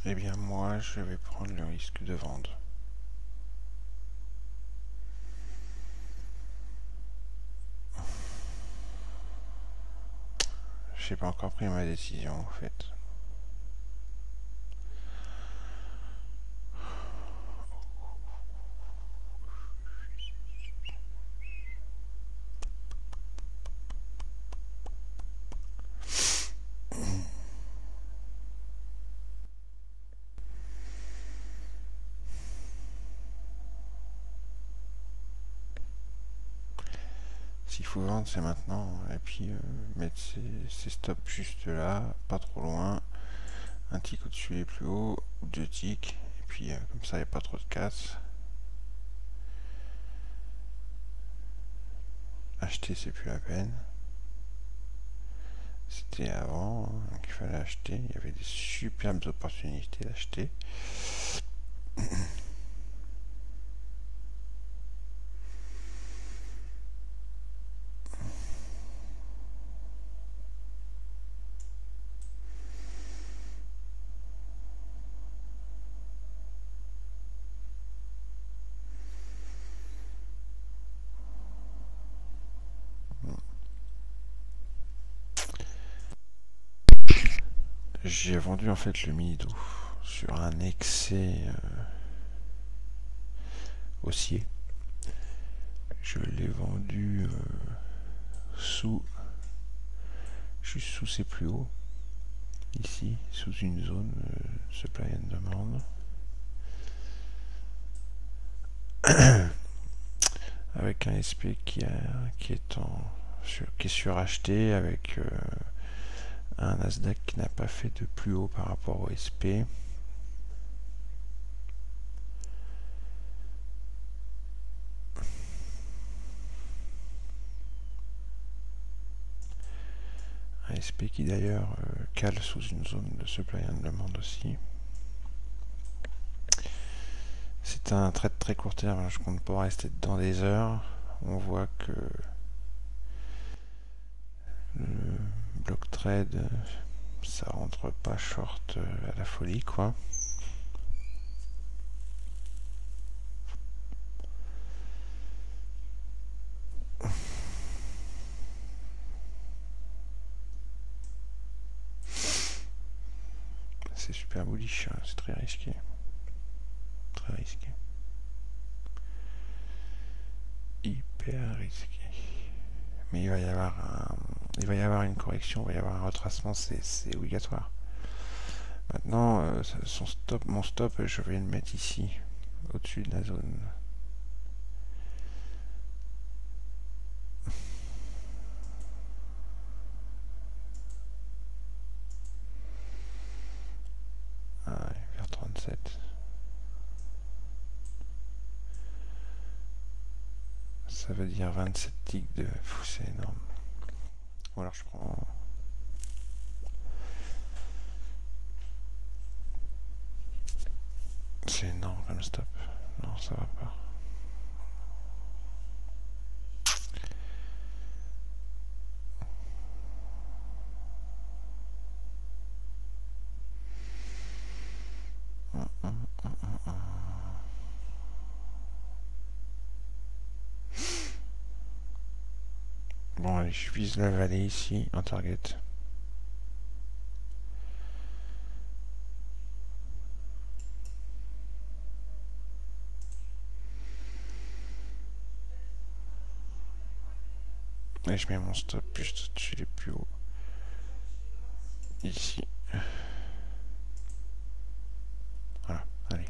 Eh bien moi je vais prendre le risque de vendre. J'ai pas encore pris ma décision en fait. S'il faut vendre c'est maintenant. Et puis mettre ses stops juste là, pas trop loin. Un tick au-dessus et plus haut, ou deux ticks. Et puis comme ça il n'y a pas trop de casse. Acheter c'est plus la peine. C'était avant qu'il fallait acheter. Il y avait des superbes opportunités d'acheter. J'ai vendu en fait le Mido sur un excès haussier. Je l'ai vendu sous, juste sous ses plus hauts, ici, sous une zone supply and demand. Avec un SP qui est suracheté, avec un Nasdaq qui n'a pas fait de plus haut par rapport au SP. Un SP qui d'ailleurs cale sous une zone de supply and demand aussi. C'est un trade très court terme, je compte pas rester dedans des heures. On voit que le block trade, ça rentre pas short à la folie quoi. C'est super bullish, hein, c'est très risqué. Très risqué. Hyper risqué. Mais il va y avoir une correction, il va y avoir un retracement, c'est obligatoire. Maintenant, mon stop, je vais le mettre ici, au-dessus de la zone. Ah, vers 37. Ça veut dire 27 ticks de... C'est énorme. Ou alors je prends... C'est énorme comme stop. Non, ça va pas. Bon, allez, je vise la vallée ici, en target. Et je mets mon stop juste au-dessus les plus hauts. Ici. Voilà, allez.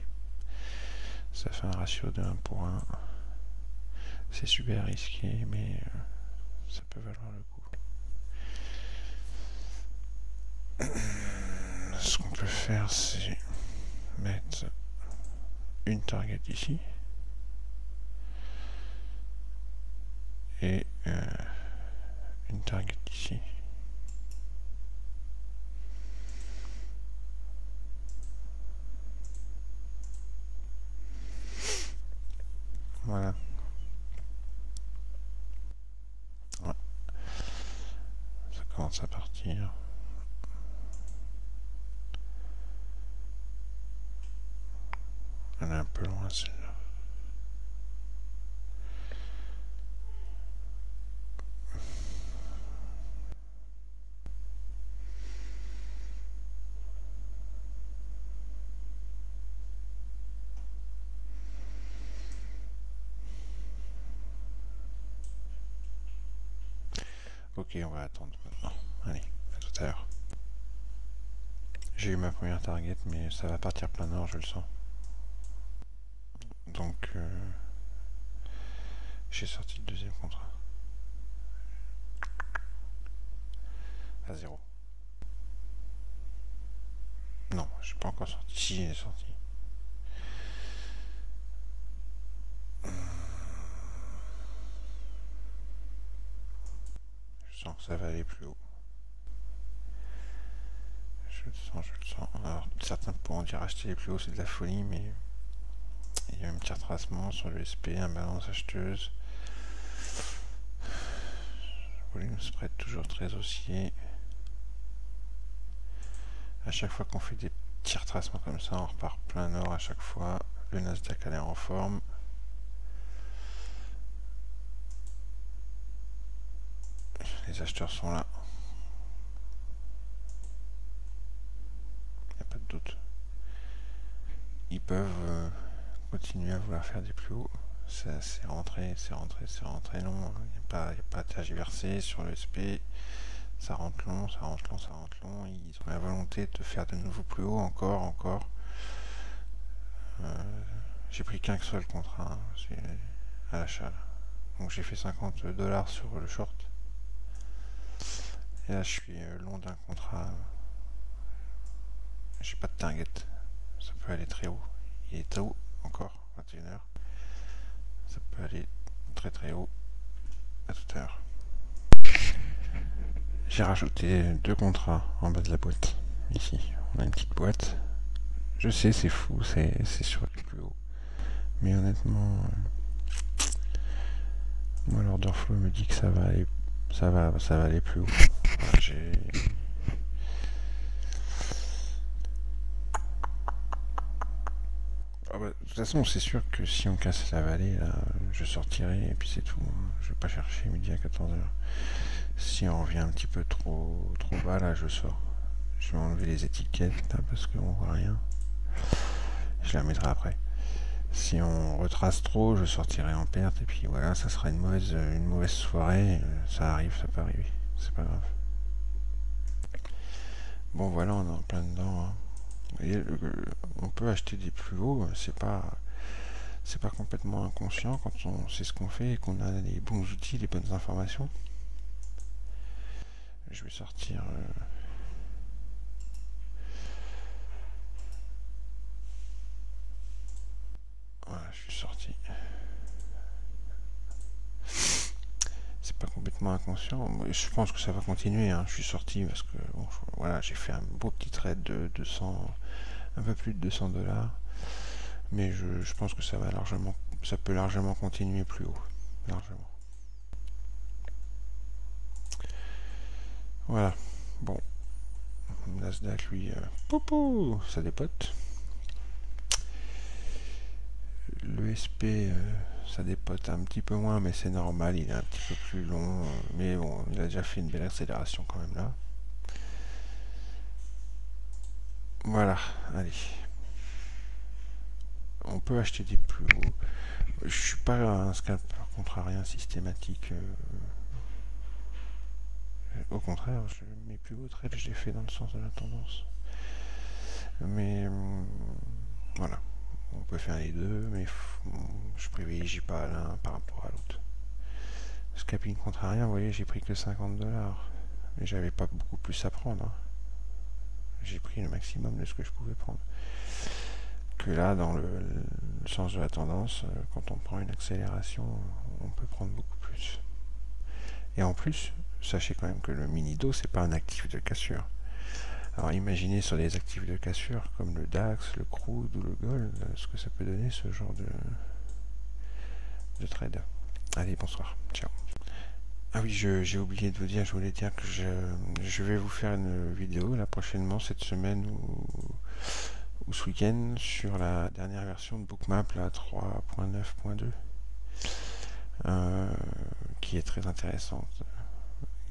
Ça fait un ratio de 1 pour 1. C'est super risqué, mais ça peut valoir le coup. Ce qu'on peut faire, c'est mettre une target ici. Et une target ici. Voilà. Ça commence à partir. Elle est un peu loin celle-là. Ok, on va attendre maintenant. Allez, à tout à l'heure. J'ai eu ma première target, mais ça va partir plein nord, je le sens. Donc, j'ai sorti le deuxième contrat. À 0. Non, je suis pas encore sorti. Si, il est sorti. Je sens que ça va aller plus haut. Je le sens, je le sens. Alors, certains pourront dire acheter les plus hauts, c'est de la folie, mais il y a un petit retracement sur le SP, un balance acheteuse. Volume spread toujours très haussier. À chaque fois qu'on fait des petits retracements comme ça, on repart plein nord à chaque fois. Le Nasdaq a l'air en forme. Les acheteurs sont là. Il n'y a pas de doute. Ils peuvent continuer à vouloir faire des plus hauts. C'est rentré, c'est rentré, c'est rentré long. Il n'y a pas de tergiversé sur le SP. Ça rentre long, ça rentre long, ça rentre long. Ils ont la volonté de faire de nouveaux plus hauts, encore. J'ai pris qu'un seul contrat hein, à l'achat. Donc j'ai fait 50 $ sur le short. Et là je suis long d'un contrat. J'ai pas de target. Ça peut aller très haut. Il est haut encore, 21h. Ça peut aller très très haut. À tout à l'heure. J'ai rajouté 2 contrats en bas de la boîte. Ici, on a une petite boîte. Je sais, c'est fou, c'est sur les plus hauts. Mais honnêtement, moi l'order flow me dit que ça va aller plus haut. Voilà, de toute façon, c'est sûr que si on casse la vallée, là, je sortirai et puis c'est tout. Je vais pas chercher midi à 14h. Si on revient un petit peu trop bas, là, je sors. Je vais enlever les étiquettes là, parce qu'on voit rien. Je la mettrai après. Si on retrace trop, je sortirai en perte et puis voilà, ça sera une mauvaise soirée. Ça arrive, ça peut arriver. C'est pas grave. Bon voilà, on est en plein dedans. Hein. Vous voyez, on peut acheter des plus hauts, c'est pas complètement inconscient quand on sait ce qu'on fait et qu'on a les bons outils, les bonnes informations. Je vais sortir voilà, je suis sorti. C'est pas complètement inconscient. Je pense que ça va continuer. Hein. Je suis sorti parce que bon, voilà, j'ai fait un beau petit trade de 200, un peu plus de 200 $. Mais je pense que ça peut largement continuer plus haut. Largement. Voilà. Bon. Nasdaq, lui, poupou, ça dépote. Le SP, ça dépote un petit peu moins, mais c'est normal, il est un petit peu plus long. Mais bon, il a déjà fait une belle accélération quand même là. Voilà, allez. On peut acheter des plus hauts. Je suis pas un scalper contrarien systématique. Au contraire, mes plus hauts trades, je les fais dans le sens de la tendance. Mais voilà, on peut faire les deux, mais je privilégie pas l'un par rapport à l'autre. Scalping contrarien, vous voyez, j'ai pris que 50 $. Mais j'avais pas beaucoup plus à prendre. Hein. J'ai pris le maximum de ce que je pouvais prendre. Que là, dans le sens de la tendance, quand on prend une accélération, on peut prendre beaucoup plus. Et en plus, sachez quand même que le mini-do, c'est pas un actif de cassure. Alors imaginez sur des actifs de cassure comme le DAX, le crude ou le gold, ce que ça peut donner ce genre de trade. Allez, bonsoir, ciao. Ah oui, j'ai oublié de vous dire, je voulais dire que je vais vous faire une vidéo là prochainement, cette semaine ou ce week-end, sur la dernière version de Bookmap, la 3.9.2, qui est très intéressante.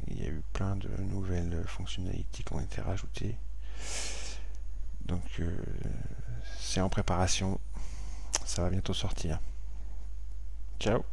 Il y a eu plein de nouvelles fonctionnalités qui ont été rajoutées. Donc c'est en préparation, ça va bientôt sortir. Ciao!